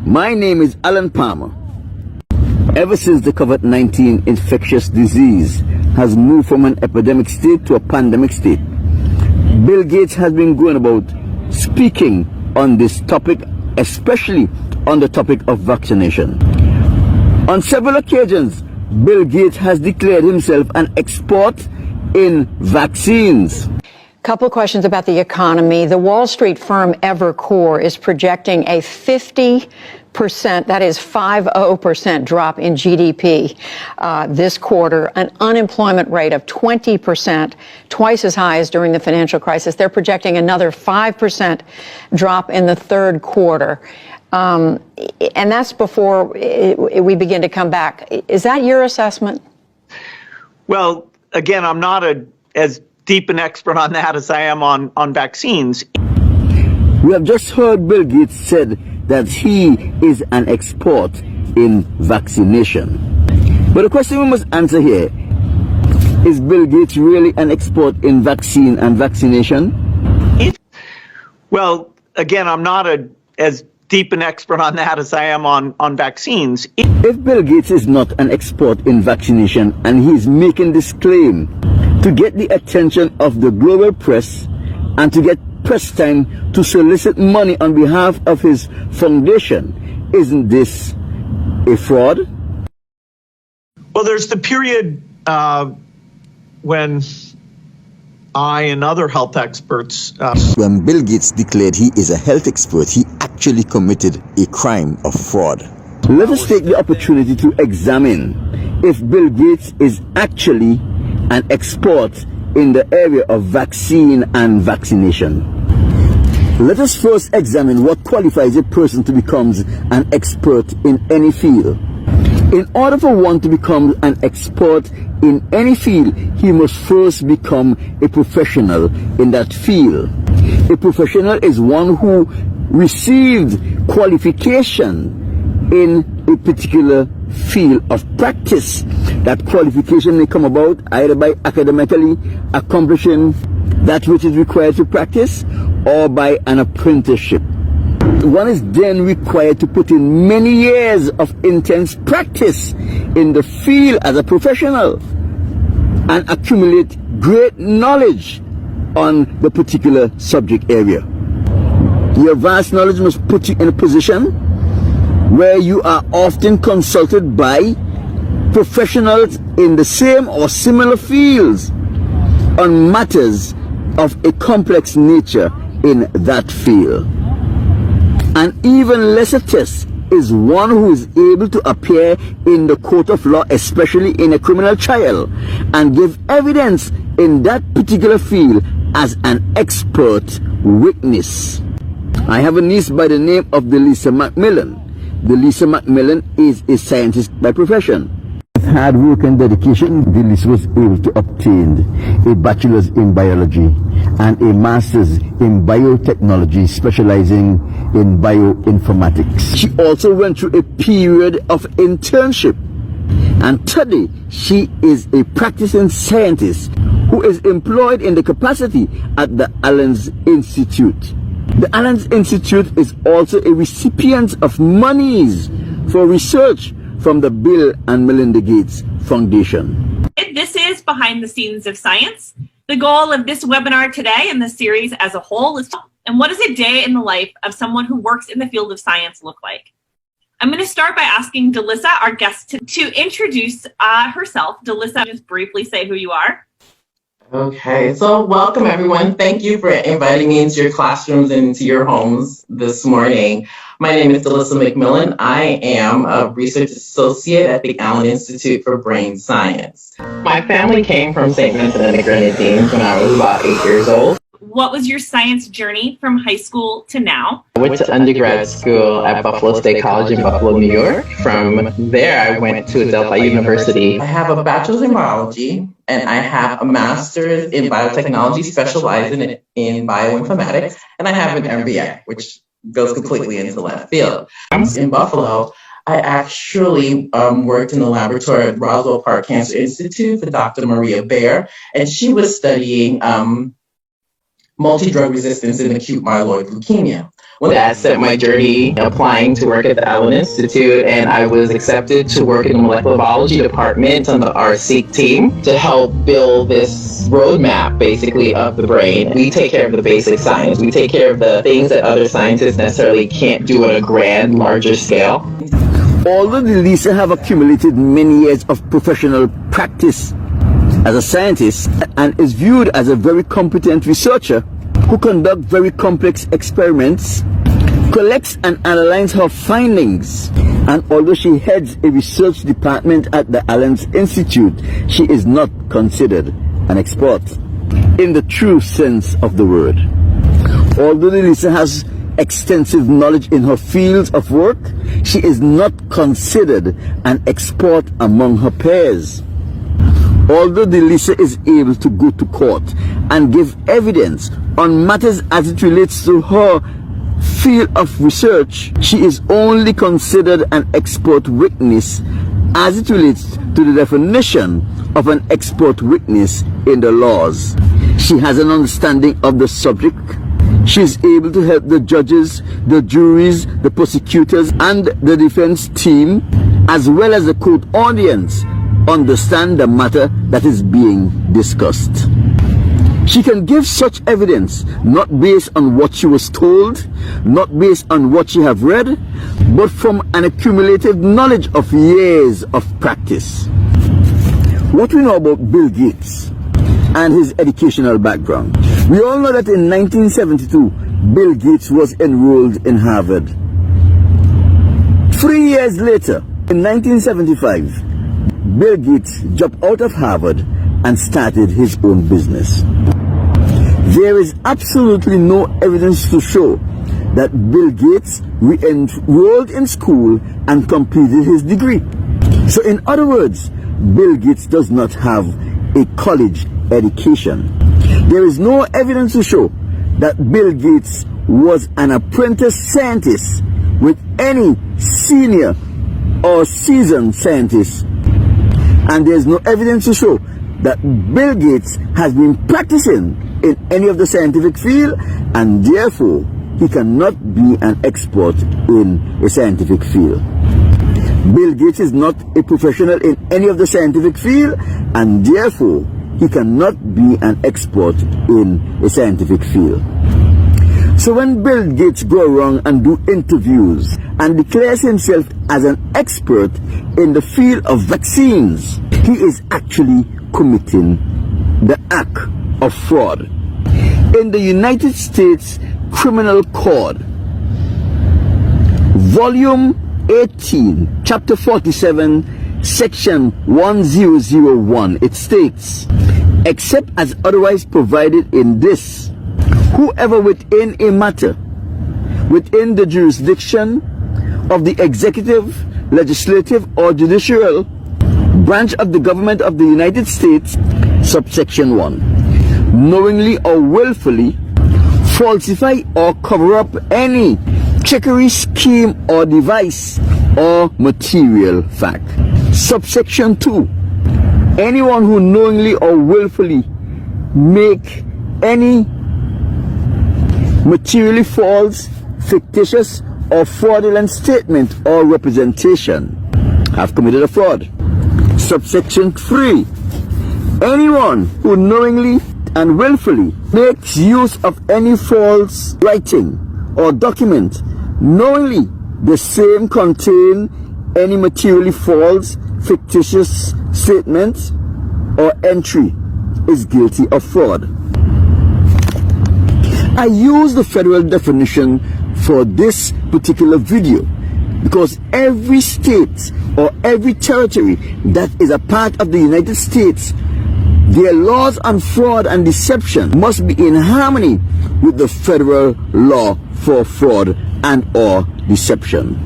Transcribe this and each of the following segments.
My name is Alan Palmer. Ever since the COVID-19 infectious disease has moved from an epidemic state to a pandemic state, Bill Gates has been going about speaking on this topic, especially on the topic of vaccination. On several occasions, Bill Gates has declared himself an expert in vaccines. Couple questions about the economy. The Wall Street firm Evercore is projecting a 50%, that is 50% drop in GDP this quarter, an unemployment rate of 20%, twice as high as during the financial crisis. They're projecting another 5% drop in the third quarter. And that's before we begin to come back. Is that your assessment? Well, again, I'm not as deep an expert on that as I am on vaccines. We have just heard Bill Gates said that he is an expert in vaccination. But the question we must answer here, is Bill Gates really an expert in vaccine and vaccination? Well, again, I'm not as deep an expert on that as I am on vaccines. If Bill Gates is not an expert in vaccination and he's making this claim to get the attention of the global press and to get press time to solicit money on behalf of his foundation, isn't this a fraud? Well, there's the period when I and other health experts... When Bill Gates declared he is a health expert, he actually committed a crime of fraud. Let us take the opportunity to examine if Bill Gates is actually an expert in the area of vaccine and vaccination. Let us first examine what qualifies a person to become an expert in any field. In order for one to become an expert in any field, he must first become a professional in that field. A professional is one who received qualification in a particular field of practice. That qualification may come about either by academically accomplishing that which is required to practice or by an apprenticeship. One is then required to put in many years of intense practice in the field as a professional and accumulate great knowledge on the particular subject area. Your vast knowledge must put you in a position where you are often consulted by professionals in the same or similar fields on matters of a complex nature in that field. An even lesser test is one who is able to appear in the court of law, especially in a criminal trial, and give evidence in that particular field as an expert witness. I have a niece by the name of Delisa Macmillan. Delisa Macmillan is a scientist by profession. With hard work and dedication, Delisa was able to obtain a bachelor's in biology and a master's in biotechnology, specializing in bioinformatics. She also went through a period of internship, and today she is a practicing scientist who is employed in the capacity at the Allen's Institute. The Allen's Institute is also a recipient of monies for research from the Bill and Melinda Gates Foundation. This is Behind the Scenes of Science. The goal of this webinar today and the series as a whole is, and what does a day in the life of someone who works in the field of science look like? I'm going to start by asking Delisa, our guest, to introduce herself. Delisa, just briefly say who you are. Okay, so welcome everyone. Thank you for inviting me into your classrooms and into your homes this morning. My name is Delisa Macmillan. I am a research associate at the Allen Institute for Brain Science. My family came from St. Vincent and the Grenadines when I was about 8 years old. What was your science journey from high school to now? I went to undergrad school at Buffalo State College in Buffalo, New York. From there, I went to Adelphi University. I have a bachelor's in biology, and I have a master's in biotechnology, specializing in bioinformatics, and I have an MBA, which goes completely into left field. In Buffalo, I actually worked in the laboratory at Roswell Park Cancer Institute for Dr. Maria Baer, and she was studying multi-drug resistance in acute myeloid leukemia. One day I set my journey applying to work at the Allen Institute, and I was accepted to work in the molecular biology department on our SEEK team to help build this roadmap, basically, of the brain. We take care of the basic science. We take care of the things that other scientists necessarily can't do on a grand, larger scale. Although Lisa have accumulated many years of professional practice as a scientist and is viewed as a very competent researcher who conducts very complex experiments, collects and analyzes her findings, and although she heads a research department at the Allen Institute, she is not considered an expert in the true sense of the word. Although Lisa has extensive knowledge in her fields of work, she is not considered an expert among her peers. Although Lisa is able to go to court and give evidence on matters as it relates to her field of research, she is only considered an expert witness as it relates to the definition of an expert witness in the laws. She has an understanding of the subject. She is able to help the judges, the juries, the prosecutors, and the defense team, as well as the court audience, understand the matter that is being discussed. She can give such evidence not based on what she was told, not based on what she have read, but from an accumulated knowledge of years of practice. What we know about Bill Gates and his educational background. We all know that in 1972, Bill Gates was enrolled in Harvard. 3 years later, in 1975, Bill Gates dropped out of Harvard and started his own business. There is absolutely no evidence to show that Bill Gates re-enrolled in school and completed his degree. So in other words, Bill Gates does not have a college education. There is no evidence to show that Bill Gates was an apprentice scientist with any senior or seasoned scientist. And there is no evidence to show that Bill Gates has been practicing in any of the scientific field, and therefore he cannot be an expert in a scientific field. Bill Gates is not a professional in any of the scientific field, and therefore he cannot be an expert in a scientific field. So when Bill Gates go around and do interviews and declares himself as an expert in the field of vaccines, he is actually committing the act of fraud. In the United States Criminal Code, Volume 18, Chapter 47, Section 1001, it states, except as otherwise provided in this, whoever within a matter, within the jurisdiction of the executive, legislative, or judicial branch of the government of the United States, subsection 1, knowingly or willfully falsify or cover up any trickery, scheme, or device or material fact. Subsection 2, anyone who knowingly or willfully make any materially false, fictitious, or fraudulent statement or representation have committed a fraud. Subsection 3, anyone who knowingly and willfully makes use of any false writing or document, knowingly the same contain any materially false, fictitious statement or entry, is guilty of fraud. I use the federal definition for this particular video because every state or every territory that is a part of the United States, their laws on fraud and deception must be in harmony with the federal law for fraud and or deception.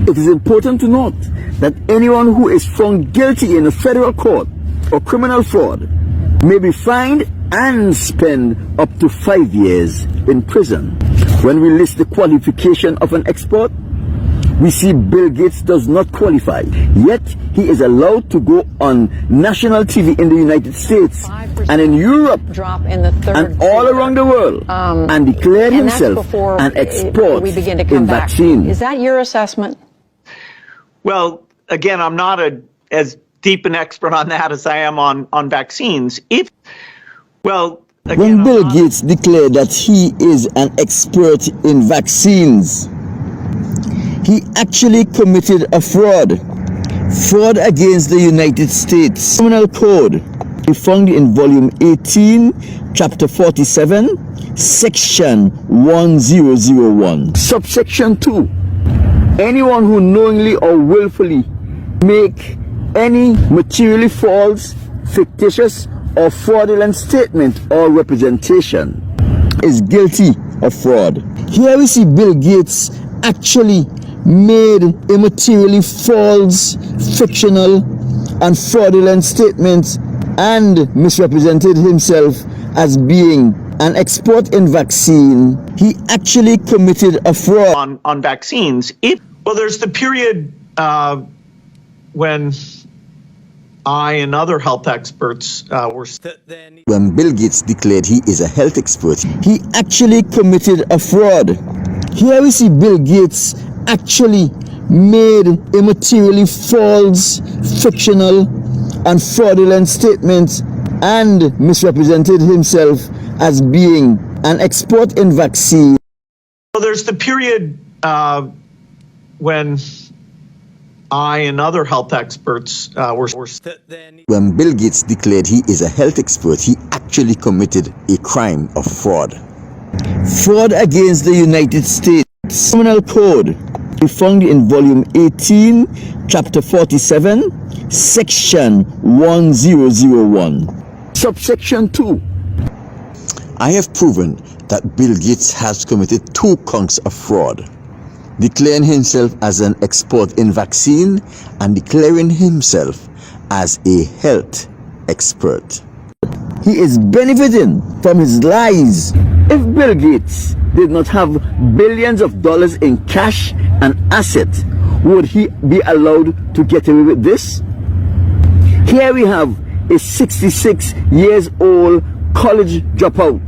It is important to note that anyone who is found guilty in a federal court or criminal fraud may be fined and spend up to 5 years in prison. When we list the qualification of an expert, we see Bill Gates does not qualify. Yet he is allowed to go on national TV in the United States and in Europe drop in the third and all around the world and declare himself an expert in vaccines. Is that your assessment? Well, again, I'm not as deep an expert on that as I am on vaccines. When Bill Gates declared that he is an expert in vaccines, he actually committed a fraud against the United States Criminal Code. We found in volume 18, chapter 47, section 1001. Subsection 2. Anyone who knowingly or willfully make any materially false, fictitious, or fraudulent statement or representation is guilty of fraud. Here we see Bill Gates actually made a materially false, fictional, and fraudulent statement and misrepresented himself as being an expert in vaccine. He actually committed a fraud on vaccines. There's the period when I and other health experts were... When Bill Gates declared he is a health expert, he actually committed a fraud. Here we see Bill Gates actually made a materially false, fictional, and fraudulent statement and misrepresented himself as being an expert in vaccine. There's the period when I and other health experts were... When Bill Gates declared he is a health expert, he actually committed a crime of fraud. Fraud against the United States Criminal Code. We found in volume 18, chapter 47, section 1001. Subsection 2. I have proven that Bill Gates has committed 2 counts of fraud, declaring himself as an expert in vaccine and declaring himself as a health expert. He is benefiting from his lies. If Bill Gates did not have billions of dollars in cash and assets, would he be allowed to get away with this? Here we have a 66 years old college dropout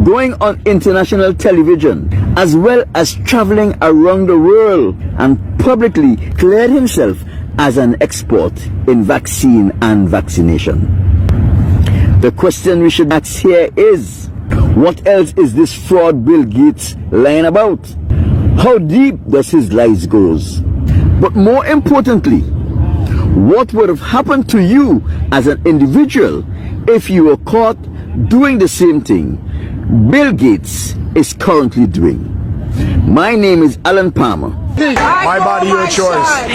going on international television, as well as traveling around the world, and publicly declared himself as an expert in vaccine and vaccination. The question we should ask here is, what else is this fraud Bill Gates lying about? How deep does his lies go? But more importantly, what would have happened to you as an individual if you were caught doing the same thing Bill Gates is currently doing? My name is Alan Palmer. My body, your choice.